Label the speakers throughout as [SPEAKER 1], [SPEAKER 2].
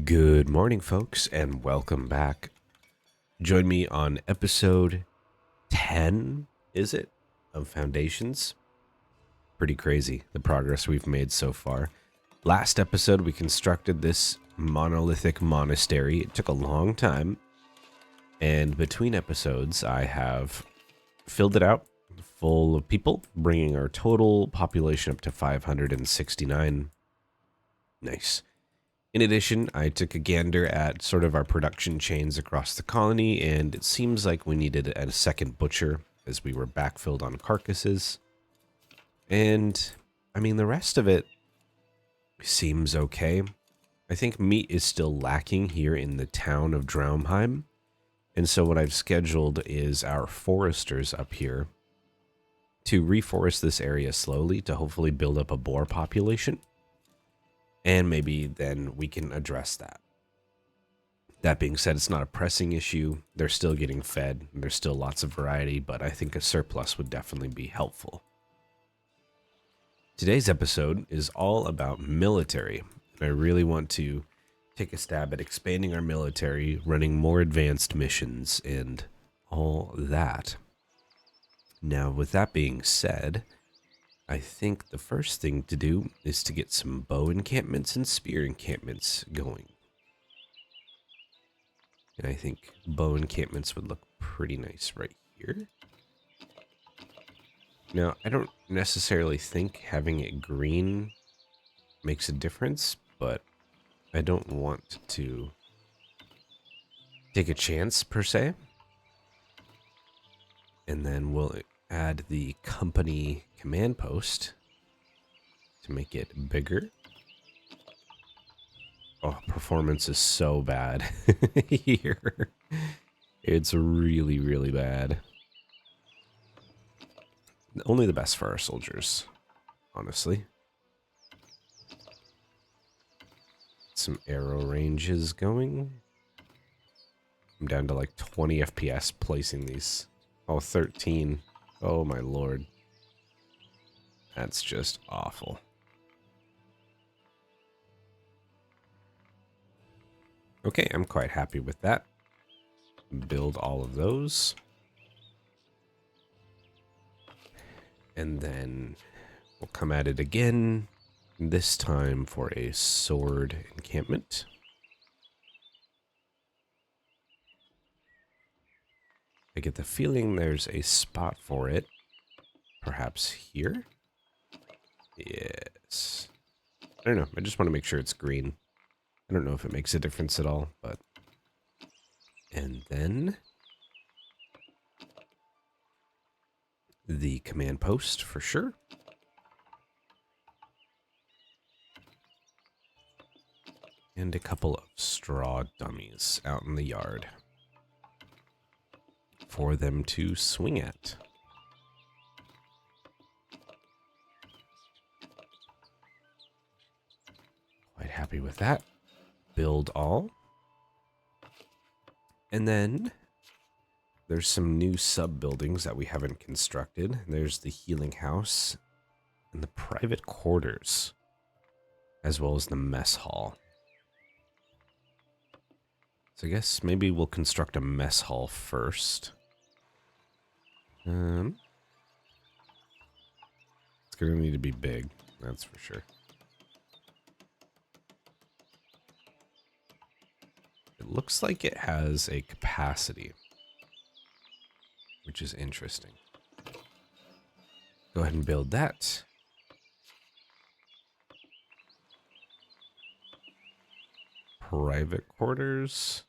[SPEAKER 1] Good morning, folks, and welcome back. Join me on episode 10, is it, of Foundations? Pretty crazy, the progress we've made so far. Last episode, we constructed this monolithic monastery. It took a long time, and between episodes, I have filled it out full of people, bringing our total population up to 569. Nice. In addition, I took a gander at sort of our production chains across the colony, and it seems like we needed a second butcher as we were backfilled on carcasses. And, I mean, the rest of it seems okay. I think meat is still lacking here in the town of Draumheim. And so what I've scheduled is our foresters up here to reforest this area slowly to hopefully build up a boar population. And maybe then we can address that. That being said, it's not a pressing issue. They're still getting fed. There's still lots of variety, but I think a surplus would definitely be helpful. Today's episode is all about military. I really want to take a stab at expanding our military, running more advanced missions, and all that. Now, with that being said, I think the first thing to do is to get some bow encampments and spear encampments going. And I think bow encampments would look pretty nice right here. Now, I don't necessarily think having it green makes a difference, but I don't want to take a chance per se. And then we'll add the company command post to make it bigger. Oh, performance is so bad here. It's really, really bad. Only the best for our soldiers, honestly. Some arrow ranges going. I'm down to like 20 FPS placing these. Oh, 13. Oh my lord. That's just awful. Okay, I'm quite happy with that. Build all of those. And then we'll come at it again, this time for a sword encampment. I get the feeling there's a spot for it. Perhaps here? Yes. I don't know. I just want to make sure it's green. I don't know if it makes a difference at all, but... And then... the command post, for sure. And a couple of straw dummies out in the yard for them to swing at. Quite happy with that. Build all. And then there's some new sub buildings that we haven't constructed. There's the healing house and the private quarters, as well as the mess hall. So I guess maybe we'll construct a mess hall first. It's going to need to be big, that's for sure. It looks like it has a capacity, which is interesting. Go ahead and build that. Private quarters.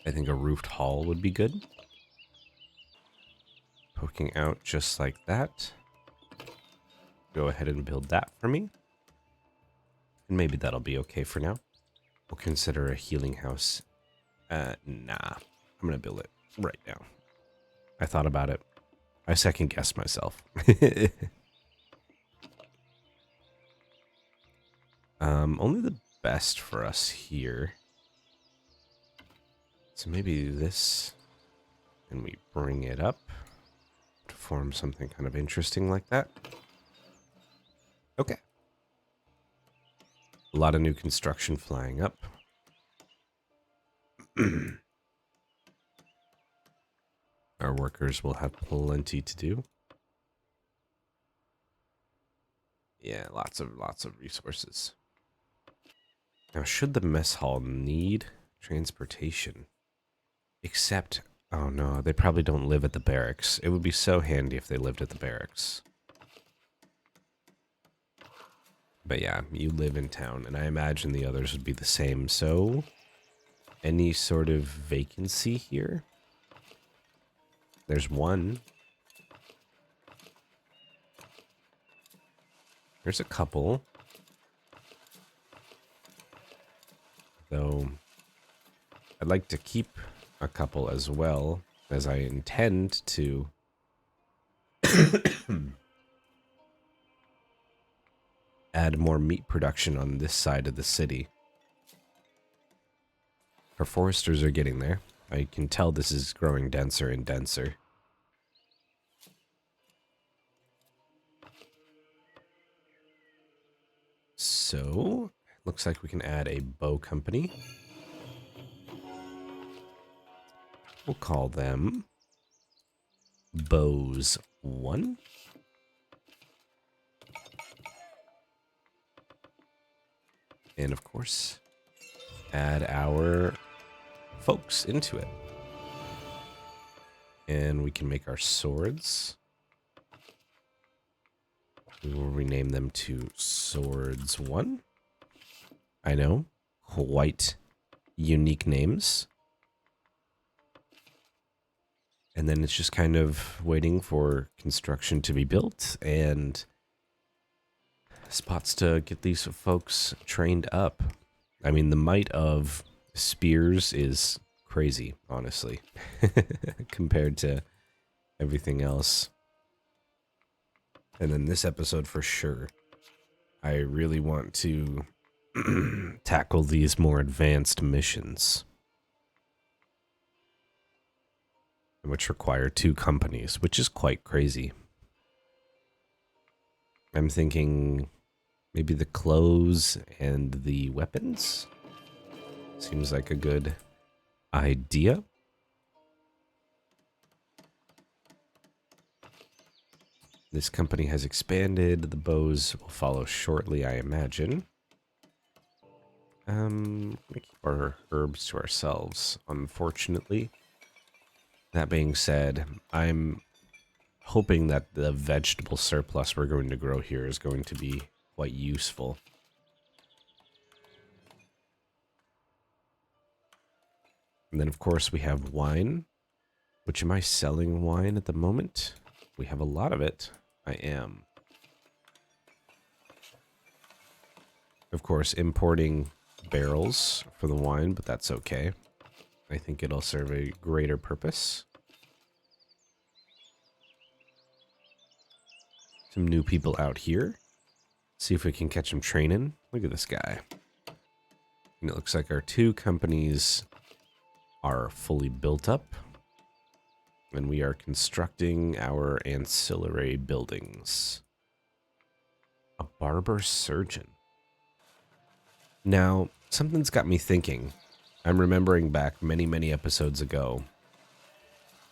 [SPEAKER 1] I think a roofed hall would be good. Poking out just like that. Go ahead and build that for me. And maybe that'll be okay for now. We'll consider a healing house. Nah. I'm going to build it right now. I thought about it. I second guessed myself. Only the best for us here. So maybe this, and we bring it up. to form something kind of interesting like that. Okay. A lot of new construction flying up. Our workers will have plenty to do. Yeah, lots of resources. Now, should the mess hall need transportation? Except, oh no, they probably don't live at the barracks. It would be so handy if they lived at the barracks. But yeah, you live in town, and I imagine the others would be the same. So, any sort of vacancy here? There's one. There's a couple. Though, I'd like to keep a couple as well, as I intend to add more meat production on this side of the city. Our foresters are getting there. I can tell this is growing denser and denser. So, looks like we can add a bow company. We'll call them Bows 1. And of course, add our folks into it. And we can make our swords. We will rename them to Swords 1. I know, quite unique names. And then it's just kind of waiting for construction to be built and spots to get these folks trained up. I mean, the might of spears is crazy, honestly, compared to everything else. And then this episode for sure, I really want to tackle these more advanced missions, which require 2 companies, which is quite crazy. I'm thinking maybe the clothes and the weapons. Seems like a good idea. This company has expanded. The bows will follow shortly, I imagine. We keep our herbs to ourselves, unfortunately. That being said, I'm hoping that the vegetable surplus we're going to grow here is going to be quite useful. And then, of course, we have wine. Which, am I selling wine at the moment? We have a lot of it. I am. Of course, importing barrels for the wine, but that's okay. I think it'll serve a greater purpose. Some new people out here. See if we can catch them training. Look at this guy. And it looks like our 2 companies are fully built up. And we are constructing our ancillary buildings. A barber surgeon. Now, something's got me thinking. I'm remembering back many episodes ago.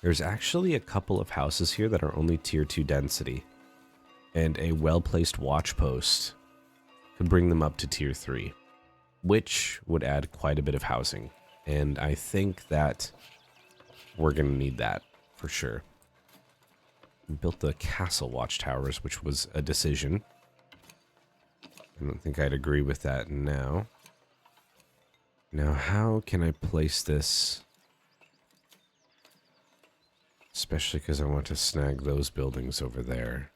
[SPEAKER 1] There's actually a couple of houses here that are only tier 2 density. And a well-placed watch post could bring them up to tier 3. Which would add quite a bit of housing. And I think that we're going to need that for sure. We built the castle watchtowers, which was a decision. I don't think I'd agree with that now. Now, how can I place this? Especially because I want to snag those buildings over there.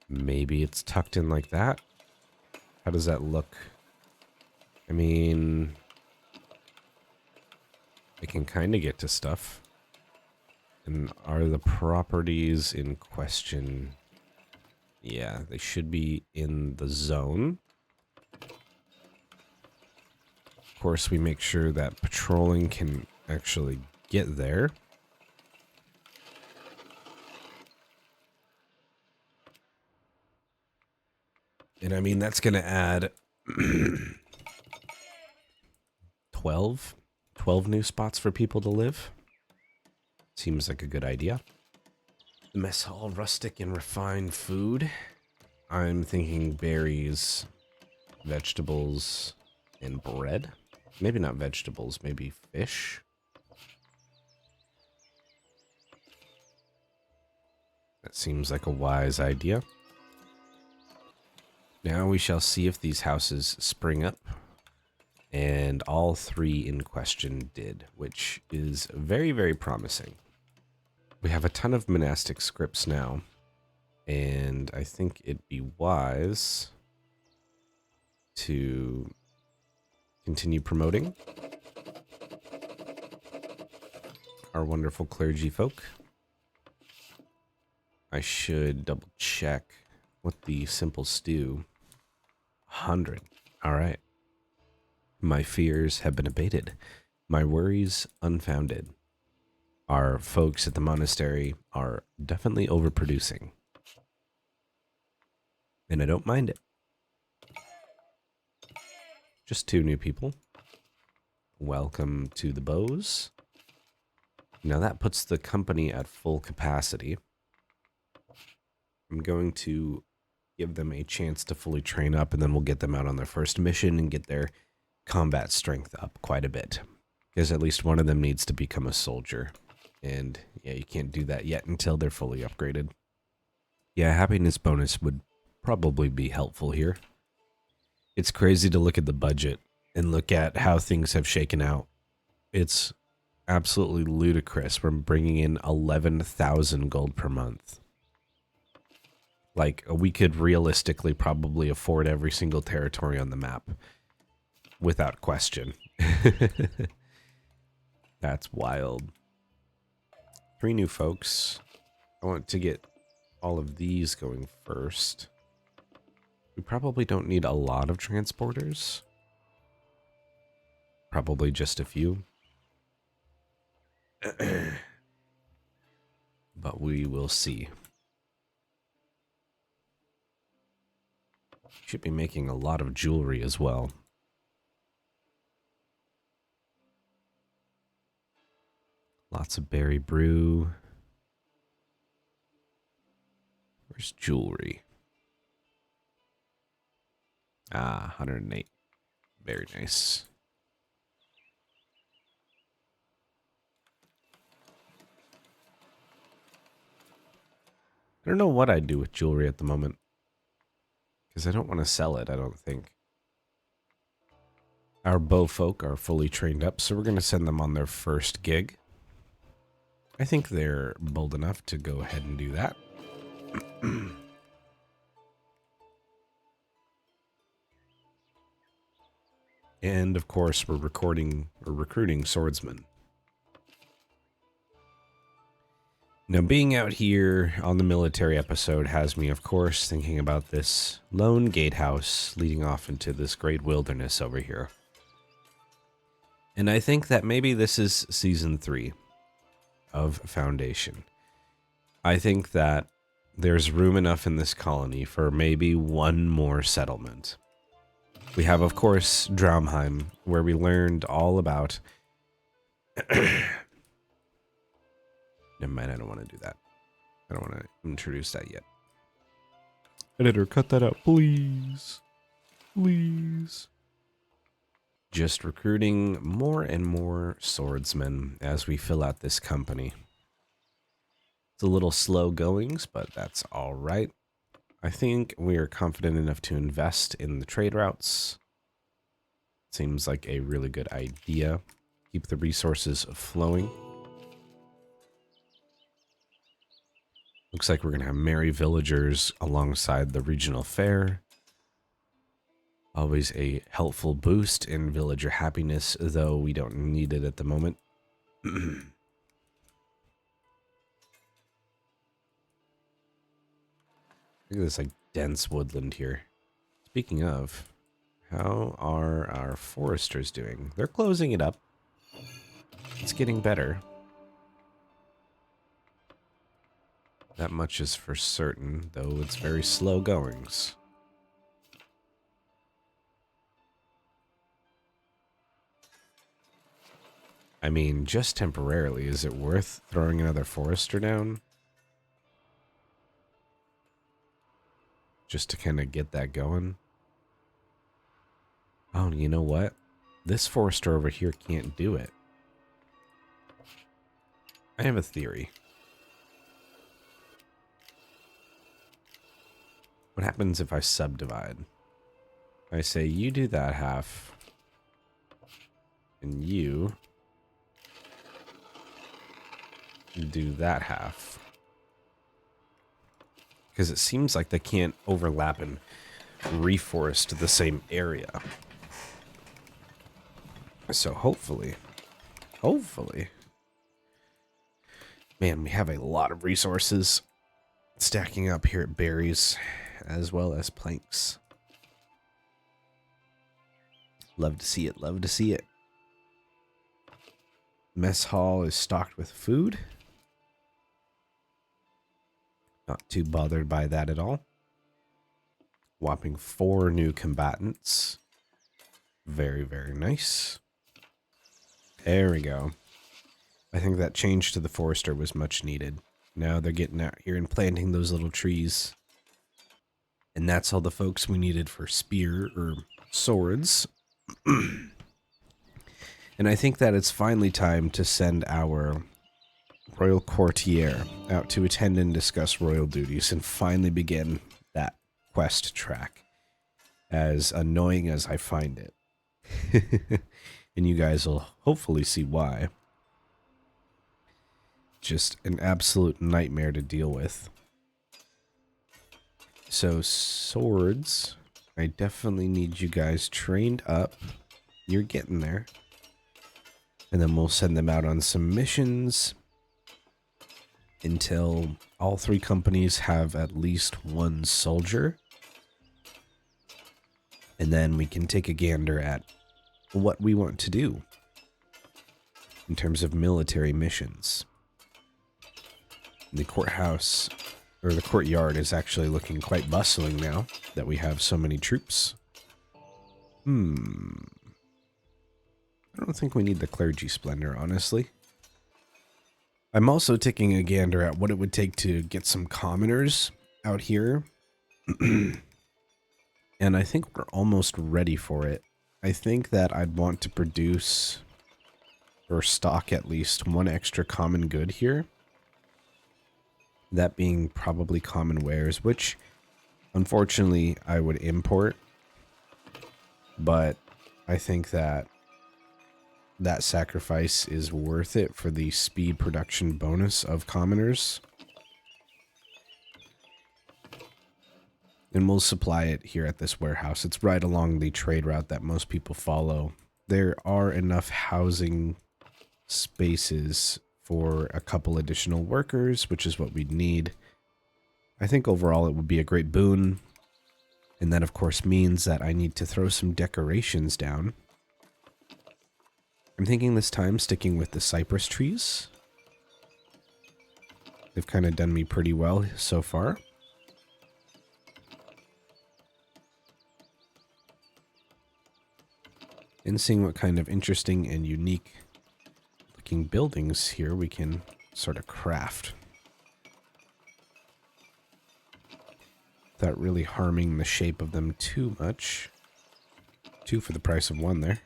[SPEAKER 1] Maybe it's tucked in like that? How does that look? I mean, I can kind of get to stuff. And are the properties in question? Yeah, they should be in the zone. Of course, we make sure that patrolling can actually get there. And I mean, that's going to add 12 new spots for people to live. Seems like a good idea. The mess hall, rustic and refined food. I'm thinking berries, vegetables, and bread. Maybe not vegetables, maybe fish. That seems like a wise idea. Now we shall see if these houses spring up. And all three in question did, which is very, very promising. We have a ton of monastic scripts now. And I think it'd be wise to continue promoting our wonderful clergy folk. I should double check what the simple stew. 100. All right. My fears have been abated. My worries unfounded. Our folks at the monastery are definitely overproducing. And I don't mind it. Just 2 new people. Welcome to the Bows. Now that puts the company at full capacity. I'm going to give them a chance to fully train up, and then we'll get them out on their first mission and get their combat strength up quite a bit. Because at least one of them needs to become a soldier. And yeah, you can't do that yet until they're fully upgraded. Yeah, happiness bonus would probably be helpful here. It's crazy to look at the budget and look at how things have shaken out. It's absolutely ludicrous. We're bringing in 11,000 gold per month. Like, we could realistically probably afford every single territory on the map. Without question. That's wild. 3 new folks. I want to get all of these going first. We probably don't need a lot of transporters. Probably just a few. But we will see. Should be making a lot of jewelry as well. Lots of berry brew. Where's jewelry? Ah, 108. Very nice. I don't know what I'd do with jewelry at the moment. Because I don't want to sell it, I don't think. Our bow folk are fully trained up, so we're going to send them on their first gig. I think they're bold enough to go ahead and do that. And of course, we're recruiting swordsmen. Now, being out here on the military episode has me, of course, thinking about this lone gatehouse leading off into this great wilderness over here. And I think that maybe this is season 3 of Foundation. I think that there's room enough in this colony for maybe one more settlement. We have, of course, Draumheim, where we learned all about... Never mind, I don't want to do that. I don't want to introduce that yet. Editor, cut that out, please. Please. Just recruiting more and more swordsmen as we fill out this company. It's a little slow goings, but that's all right. I think we are confident enough to invest in the trade routes. Seems like a really good idea. Keep the resources flowing. Looks like we're going to have merry villagers alongside the regional fair. Always a helpful boost in villager happiness, though we don't need it at the moment. Look at this like dense woodland here. Speaking of, How are our foresters doing? They're closing it up. It's getting better. That much is for certain, though it's very slow goings. I mean, just temporarily, is it worth throwing another forester down? Just to kind of get that going? Oh, you know what? This forester over here can't do it. I have a theory. What happens if I subdivide? I say, you do that half, and you do that half. Because it seems like they can't overlap and reforest the same area. So hopefully, man, we have a lot of resources stacking up here at berries as well as planks. Love to see it, love to see it. Mess hall is stocked with food. Not too bothered by that at all. Whopping 4 new combatants. Very, very nice. There we go. I think that change to the forester was much needed. Now they're getting out here and planting those little trees. And that's all the folks we needed for spear or swords. And I think that it's finally time to send our royal courtier out to attend and discuss royal duties and finally begin that quest track. As annoying as I find it. And you guys will hopefully see why. Just an absolute nightmare to deal with. So swords, I definitely need you guys trained up. You're getting there. And then we'll send them out on some missions until all 3 companies have at least 1 soldier. And then we can take a gander at what we want to do in terms of military missions. The courthouse, or the courtyard, is actually looking quite bustling now that we have so many troops. I don't think we need the clergy splendor, honestly. I'm also taking a gander at what it would take to get some commoners out here. And I think we're almost ready for it. I think that I'd want to produce or stock at least 1 extra common good here. That being probably common wares, which unfortunately I would import. But I think that that sacrifice is worth it for the speed production bonus of commoners. And we'll supply it here at this warehouse. It's right along the trade route that most people follow. There are enough housing spaces for a couple additional workers, which is what we'd need. I think overall it would be a great boon. And that, of course, means that I need to throw some decorations down. I'm thinking this time sticking with the cypress trees. They've kind of done me pretty well so far. And seeing what kind of interesting and unique looking buildings here we can sort of craft. Without really harming the shape of them too much. 2 for the price of 1 there.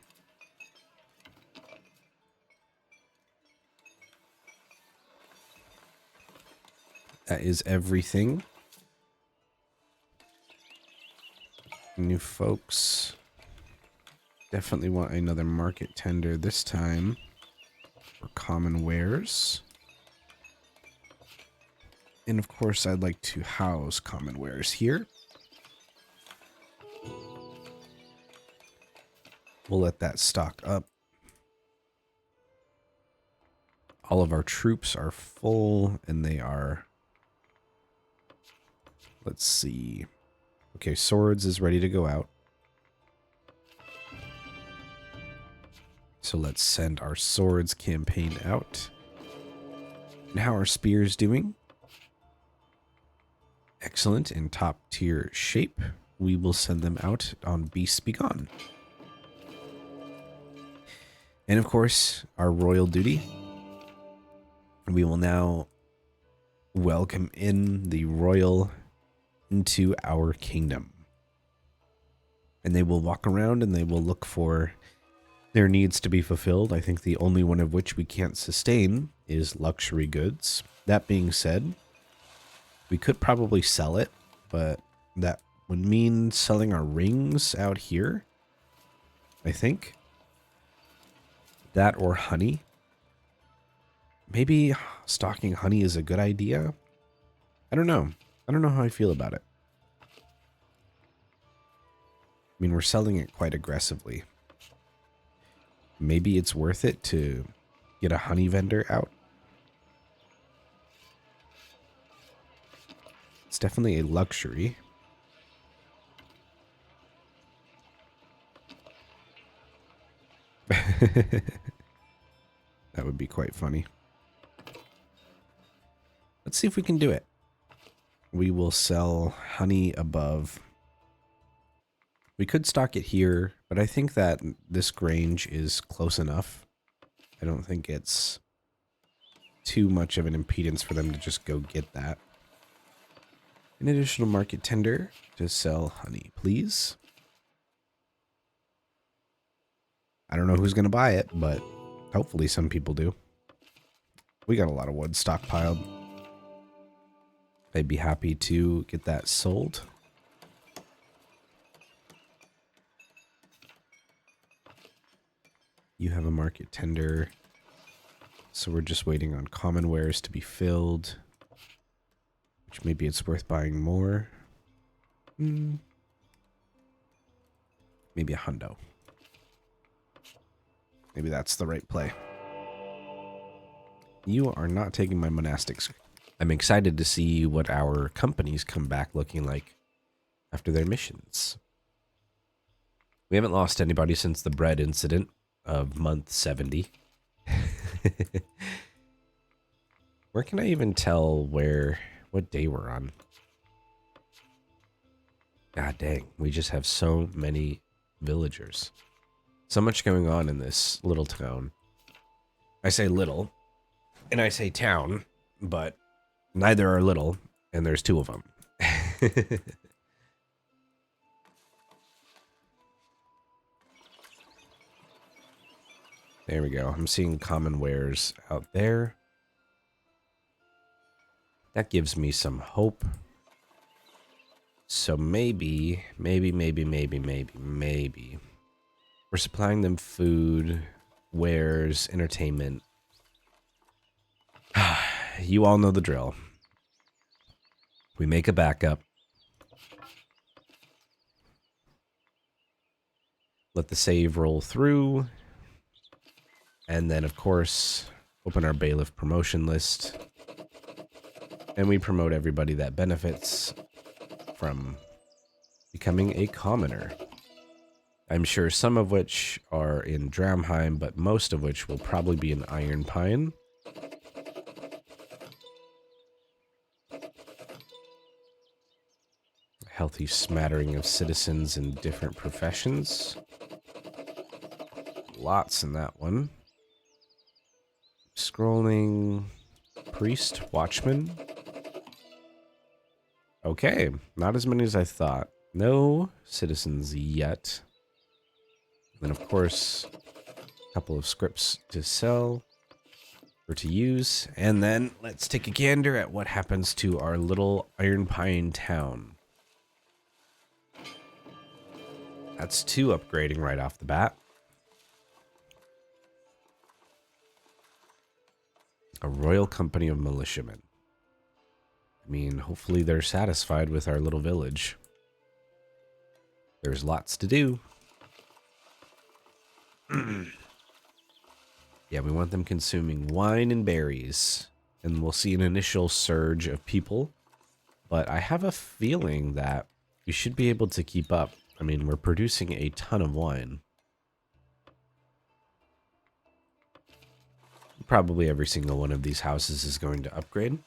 [SPEAKER 1] That is everything. New folks. Definitely want another market tender this time for common wares. And of course, I'd like to house common wares here. We'll let that stock up. All of our troops are full, and they are... Let's see. Okay, swords is ready to go out. So let's send our swords campaign out. And how are spears doing? Excellent, in top tier shape. We will send them out on Beasts Begone. And of course, our royal duty. We will now welcome in the royal into our kingdom. And they will walk around and they will look for their needs to be fulfilled. I think the only one of which we can't sustain is luxury goods. That being said, we could probably sell it, but that would mean selling our rings out here, I think. That or honey. Maybe stocking honey is a good idea. I don't know. I don't know how I feel about it. I mean, we're selling it quite aggressively. Maybe it's worth it to get a honey vendor out. It's definitely a luxury. That would be quite funny. Let's see if we can do it. We will sell honey above. We could stock it here, but I think that this Grange is close enough. I don't think it's too much of an impedance for them to just go get that. An additional market tender to sell honey, please. I don't know who's going to buy it, but hopefully some people do. We got a lot of wood stockpiled. I'd be happy to get that sold. You have a market tender. So we're just waiting on common wares to be filled. Which maybe it's worth buying more. Maybe a hundo. Maybe that's the right play. You are not taking my monastics. I'm excited to see what our companies come back looking like after their missions. We haven't lost anybody since the bread incident of month 70. Where can I even tell what day we're on? God dang, we just have so many villagers. So much going on in this little town. I say little, and I say town, but neither are little, and there's two of them. There we go. I'm seeing common wares out there. That gives me some hope. So maybe. We're supplying them food, wares, entertainment. You all know the drill. We make a backup. Let the save roll through. And then, of course, open our bailiff promotion list. And we promote everybody that benefits from becoming a commoner. I'm sure some of which are in Dramheim, but most of which will probably be in Iron Pine. A healthy smattering of citizens in different professions. Lots in that one. Scrolling. Priest, watchman. Okay, not as many as I thought. No citizens yet. And then, of course, a couple of scripts to sell or to use. And then let's take a gander at what happens to our little Iron Pine town. That's 2 upgrading right off the bat. A royal company of militiamen. I mean, hopefully they're satisfied with our little village. There's lots to do. Yeah, we want them consuming wine and berries. And we'll see an initial surge of people. But I have a feeling that we should be able to keep up. I mean, we're producing a ton of wine. probably every single one of these houses is going to upgrade.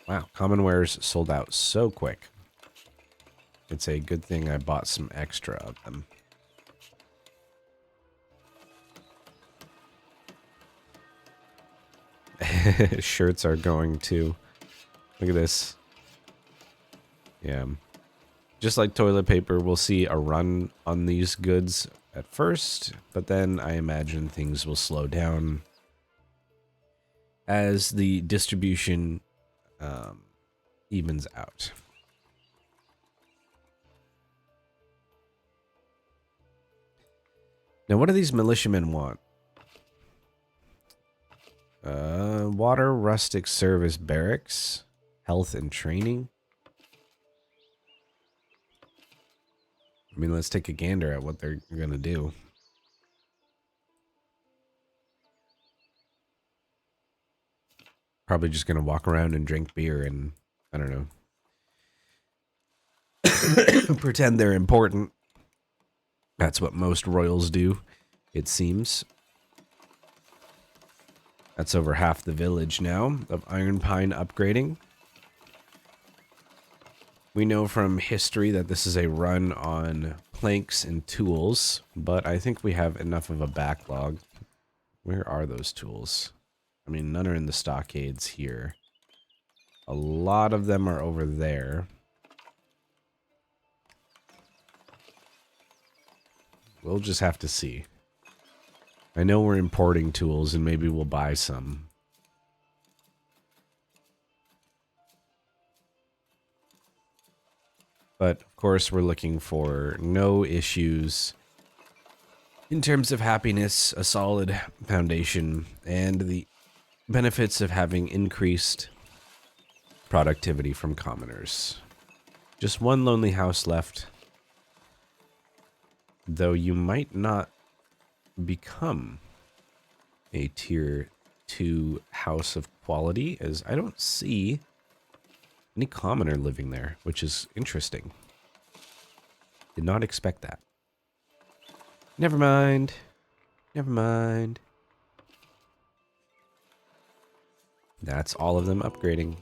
[SPEAKER 1] Wow, common wares sold out so quick. It's a good thing I bought some extra of them. Shirts are going too. Look at this. Yeah. Just like toilet paper, we'll see a run on these goods at first, but then I imagine things will slow down as the distribution evens out. Now, what do these militiamen want? Water, rustic service barracks, health and training. I mean, let's take a gander at what they're going to do. Probably just going to walk around and drink beer and, I don't know, pretend they're important. That's what most royals do, it seems. That's over half the village now of Iron Pine upgrading. We know from history that this is a run on planks and tools, but I think we have enough of a backlog. Where are those tools? I mean, none are in the stockades here. A lot of them are over there. We'll just have to see. I know we're importing tools and maybe we'll buy some. But of course we're looking for no issues in terms of happiness, a solid foundation, and the benefits of having increased productivity from commoners. Just one lonely house left. Though you might not become a tier 2 house of quality, as I don't see any commoner living there, which is interesting. Did not expect that. Never mind. Never mind. That's all of them upgrading.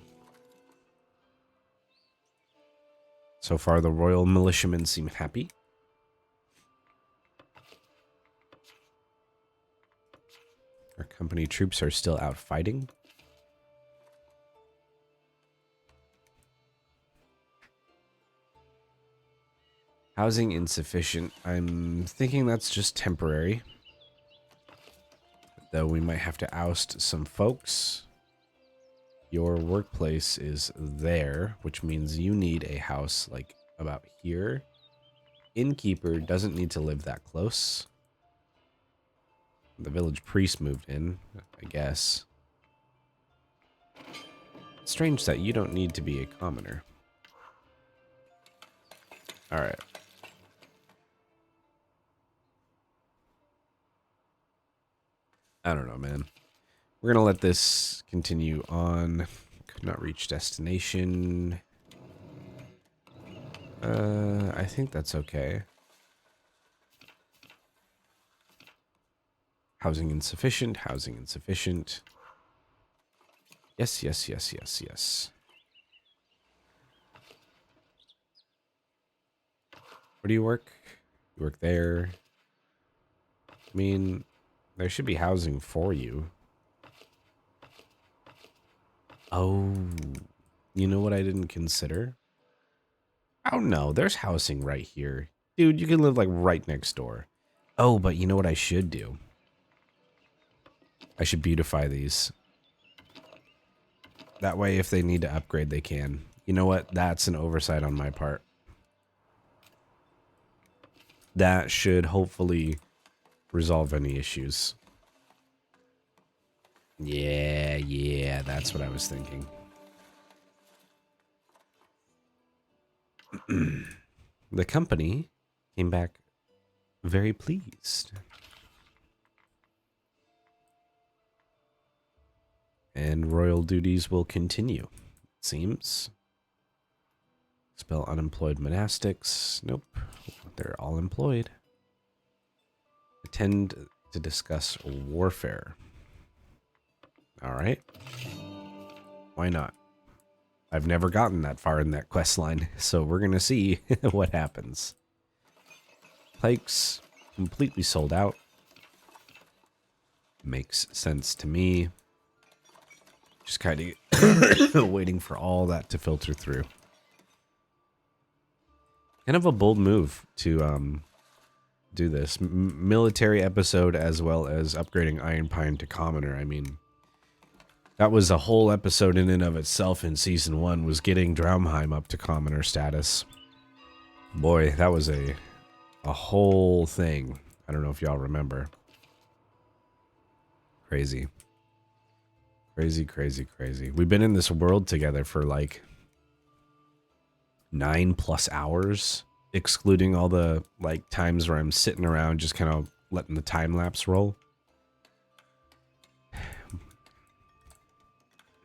[SPEAKER 1] So far, the royal militiamen seem happy. Our company troops are still out fighting. Housing insufficient. I'm thinking that's just temporary. Though we might have to oust some folks. Your workplace is there, which means you need a house like about here. Innkeeper doesn't need to live that close. The village priest moved in, I guess. Strange that you don't need to be a commoner. Alright. I don't know, man. We're gonna let this continue on. Could not reach destination. I think that's okay. Housing insufficient, housing insufficient. Yes, yes, yes, yes, yes. Where do you work? You work there. I mean, there should be housing for you. Oh, you know what I didn't consider? Oh no, there's housing right here. Dude, you can live like right next door. Oh, but you know what I should do? I should beautify these. That way, if they need to upgrade, they can. You know what? That's an oversight on my part. That should hopefully resolve any issues. Yeah, that's what I was thinking. The company came back very pleased. And royal duties will continue, it seems. Spell unemployed monastics. Nope, they're all employed. Attend to discuss warfare. All right. Why not? I've never gotten that far in that quest line, so we're going to see what happens. Pikes completely sold out. Makes sense to me. Just kind of waiting for all that to filter through. Kind of a bold move to do this. Military episode as well as upgrading Iron Pine to Commoner. I mean, that was a whole episode in and of itself in Season 1, was getting Draumheim up to Commoner status. Boy, that was a whole thing. I don't know if y'all remember. Crazy. Crazy, crazy, crazy. We've been in this world together for like 9+ hours, excluding all the like times where I'm sitting around just kind of letting the time lapse roll.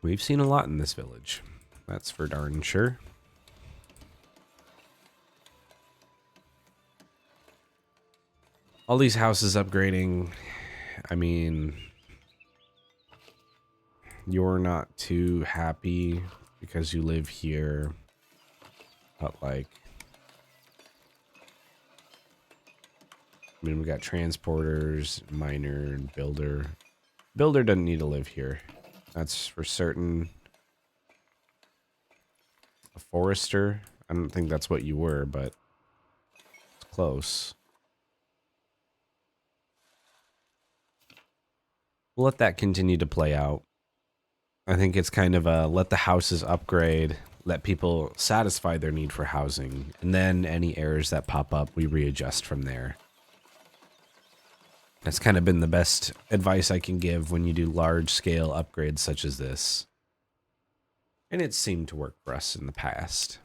[SPEAKER 1] We've seen a lot in this village. That's for darn sure. All these houses upgrading. I mean, you're not too happy because you live here. But like, I mean, we got transporters, miner, and builder. Builder doesn't need to live here. That's for certain. A forester. I don't think that's what you were, but it's close. We'll let that continue to play out. I think it's kind of a let the houses upgrade, let people satisfy their need for housing, and then any errors that pop up, we readjust from there. That's kind of been the best advice I can give when you do large-scale upgrades such as this. And it seemed to work for us in the past.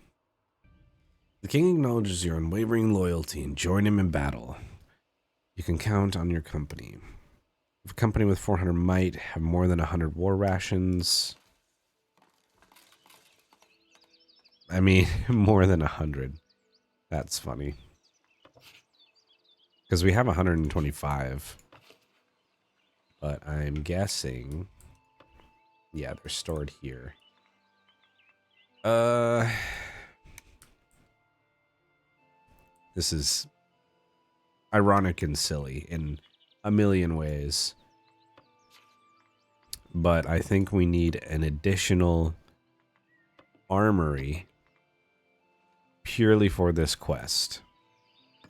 [SPEAKER 1] The king acknowledges your unwavering loyalty and join him in battle. You can count on your company. If a company with 400 might have more than 100 war rations. I mean, more than 100. That's funny. Because we have 125. But I'm guessing... yeah, they're stored here. This is ironic and silly in a million ways. But I think we need an additional armory purely for this quest.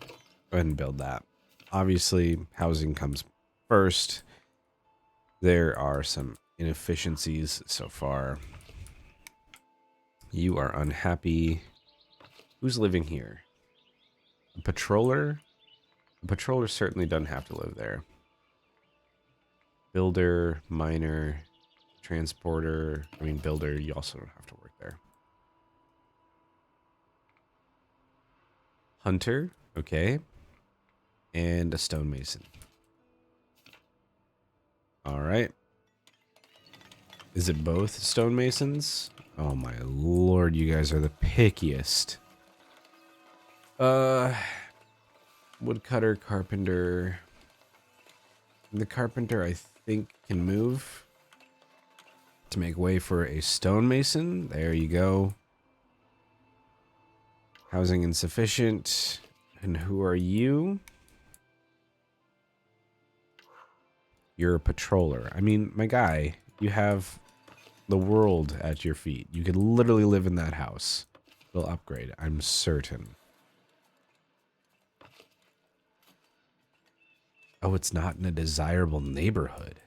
[SPEAKER 1] Go ahead and build that. Obviously, housing comes first. There are some inefficiencies so far. You are unhappy. Who's living here? A patroller? A patroller certainly doesn't have to live there. Builder, miner, transporter. I mean, builder, you also don't have to work there. Hunter, okay. And a stonemason. All right. Is it both stonemasons? Oh my lord, you guys are the pickiest. Woodcutter, carpenter. The carpenter, I think, can move to make way for a stonemason. There you go. Housing insufficient. And who are you? You're a patroller. I mean, my guy, you have the world at your feet. You could literally live in that house. It'll upgrade, I'm certain. Oh, it's not in a desirable neighborhood.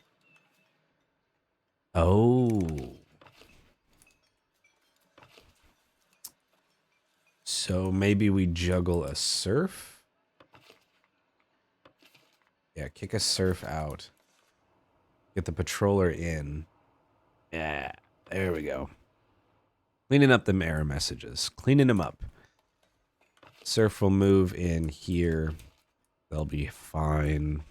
[SPEAKER 1] Oh. So maybe we juggle a serf? Yeah, kick a serf out. Get the patroller in. Yeah, there we go. Cleaning up them error messages. Cleaning them up. Serf will move in here. They'll be fine.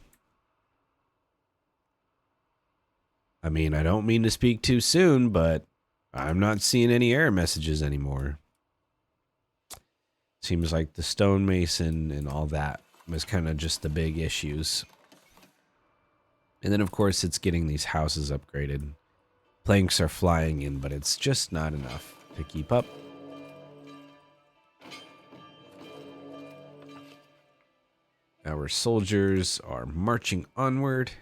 [SPEAKER 1] I mean, I don't mean to speak too soon, but I'm not seeing any error messages anymore. Seems like the stonemason and all that was kind of just the big issues. And then, of course, it's getting these houses upgraded. Planks are flying in, but it's just not enough to keep up. Our soldiers are marching onward.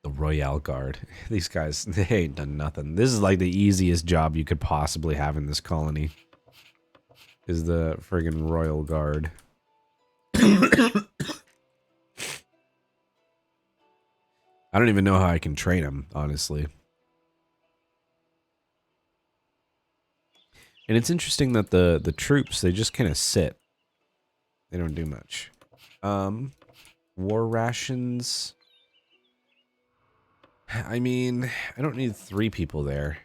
[SPEAKER 1] The Royale Guard. These guys, they ain't done nothing. This is like the easiest job you could possibly have in this colony. Is the friggin' Royal Guard. I don't even know how I can train them, honestly. And it's interesting that the troops, they just kind of sit. They don't do much. War rations. I mean, I don't need 3 people there.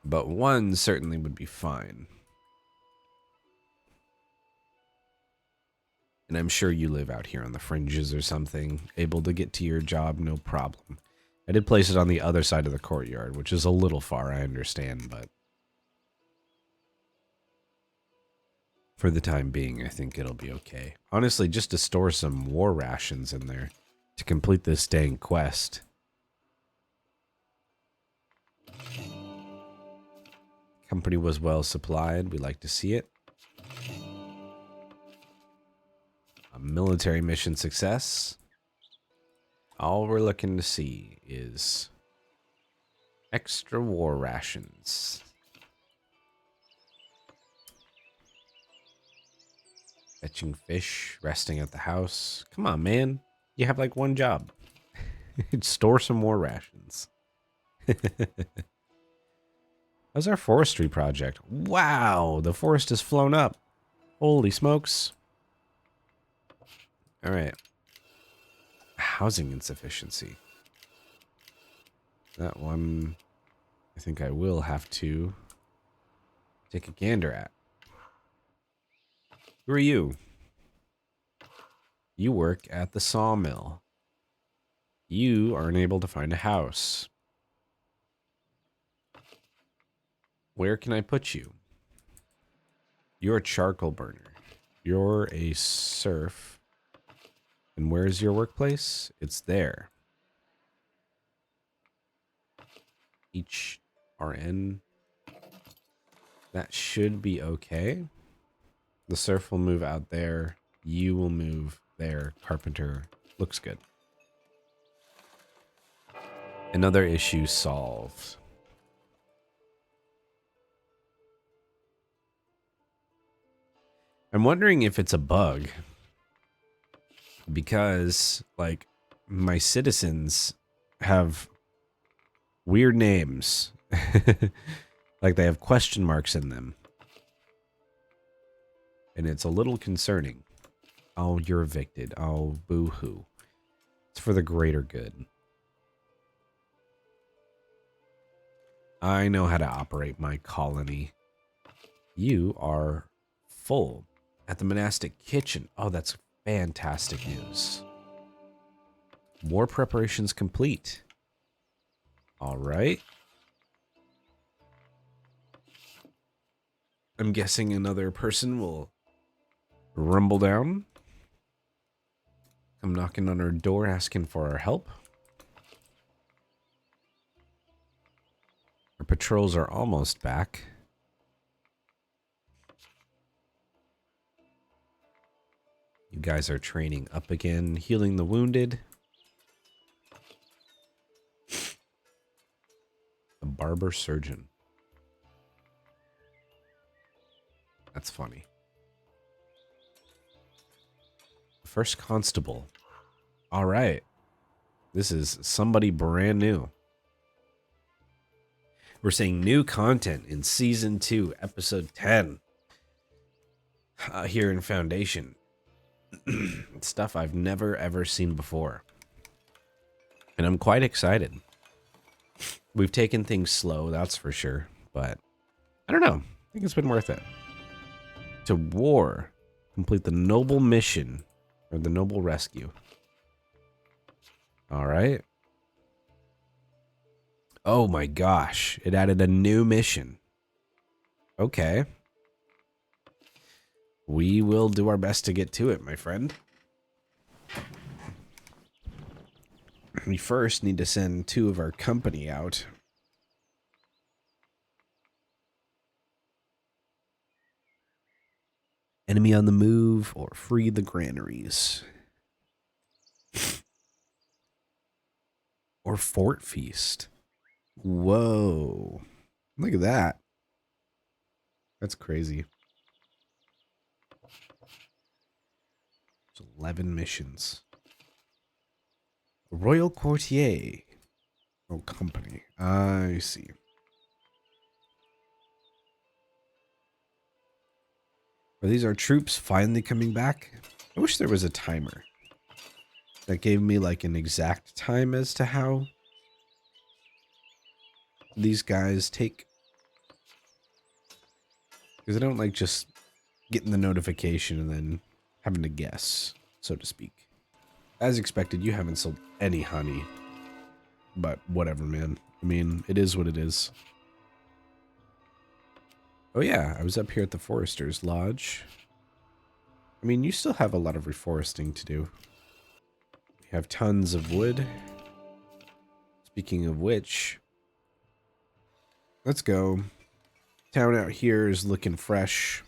[SPEAKER 1] But 1 certainly would be fine. And I'm sure you live out here on the fringes or something, able to get to your job, no problem. I did place it on the other side of the courtyard, which is a little far, I understand, but for the time being, I think it'll be okay. Honestly, just to store some war rations in there to complete this dang quest. Company was well supplied. We like to see it. A military mission success. All we're looking to see is extra war rations. Fetching fish, resting at the house. Come on, man. You have like 1 job. Store some more rations. How's our forestry project? Wow, the forest has flown up. Holy smokes. All right. Housing insufficiency. That one, I think I will have to take a gander at. Who are you? You work at the sawmill. You are unable to find a house. Where can I put you? You're a charcoal burner. You're a serf. And where's your workplace? It's there. Each RN. That should be okay. The serf will move out there. You will move there. Carpenter. Looks good. Another issue solved. I'm wondering if it's a bug. Because, like, my citizens have weird names. Like, they have question marks in them. And it's a little concerning. Oh, you're evicted. Oh, boo-hoo. It's for the greater good. I know how to operate my colony. You are full at the monastic kitchen. Oh, that's fantastic news. War preparations complete. All right. I'm guessing another person will rumble down. Come knocking on our door asking for our help. Our patrols are almost back. You guys are training up again, healing the wounded. A barber surgeon. That's funny. First constable. All right. This is somebody brand new. We're seeing new content in Season 2, Episode 10. Here in Foundation. Stuff I've never, ever seen before. And I'm quite excited. We've taken things slow, that's for sure. But, I don't know. I think it's been worth it. To war. Complete the noble mission. Or the noble rescue. Alright. Oh my gosh. It added a new mission. Okay. We will do our best to get to it, my friend.
[SPEAKER 2] we first need to send 2 of our company out. Enemy on the move or free the granaries. Or fort feast. Whoa. Look at that. That's crazy. It's 11 missions. Royal Courtier. Oh, company. I see. Are these our troops finally coming back? I wish there was a timer that gave me like an exact time as to how these guys take. Because I don't like just getting the notification and then having to guess, so to speak. As expected, you haven't sold any honey. But whatever, man. I mean, it is what it is. Oh yeah, I was up here at the Forester's Lodge. I mean, you still have a lot of reforesting to do. We have tons of wood. Speaking of which, let's go. Town out here is looking fresh.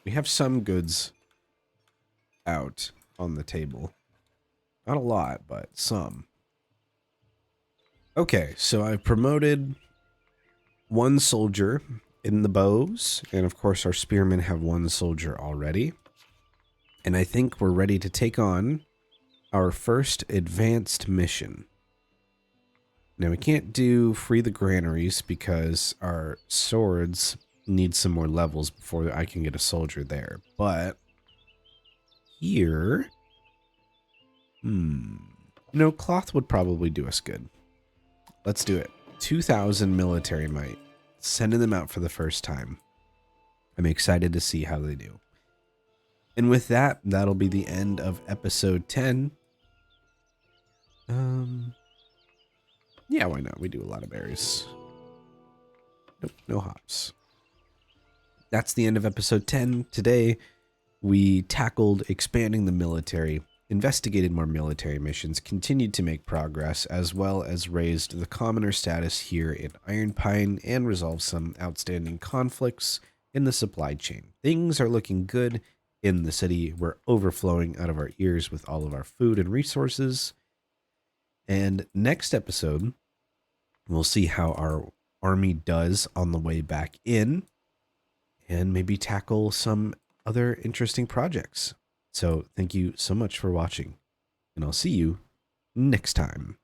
[SPEAKER 2] We have some goods out on the table. Not a lot, but some. Okay, so I've promoted 1 soldier in the bows, and of course our spearmen have 1 soldier already. And I think we're ready to take on our first advanced mission. Now we can't do free the granaries because our swords need some more levels before I can get a soldier there. But here, cloth would probably do us good. Let's do it. 2,000 military might. Sending them out for the first time. I'm excited to see how they do. And with that, that'll be the end of episode 10. Yeah, why not? We do a lot of berries. Nope, no hops. That's the end of episode 10. Today, we tackled expanding the military, investigated more military missions, continued to make progress, as well as raised the commoner status here in Iron Pine and resolved some outstanding conflicts in the supply chain. Things are looking good in the city. We're overflowing out of our ears with all of our food and resources. And next episode, we'll see how our army does on the way back in and maybe tackle some other interesting projects. So thank you so much for watching, and I'll see you next time.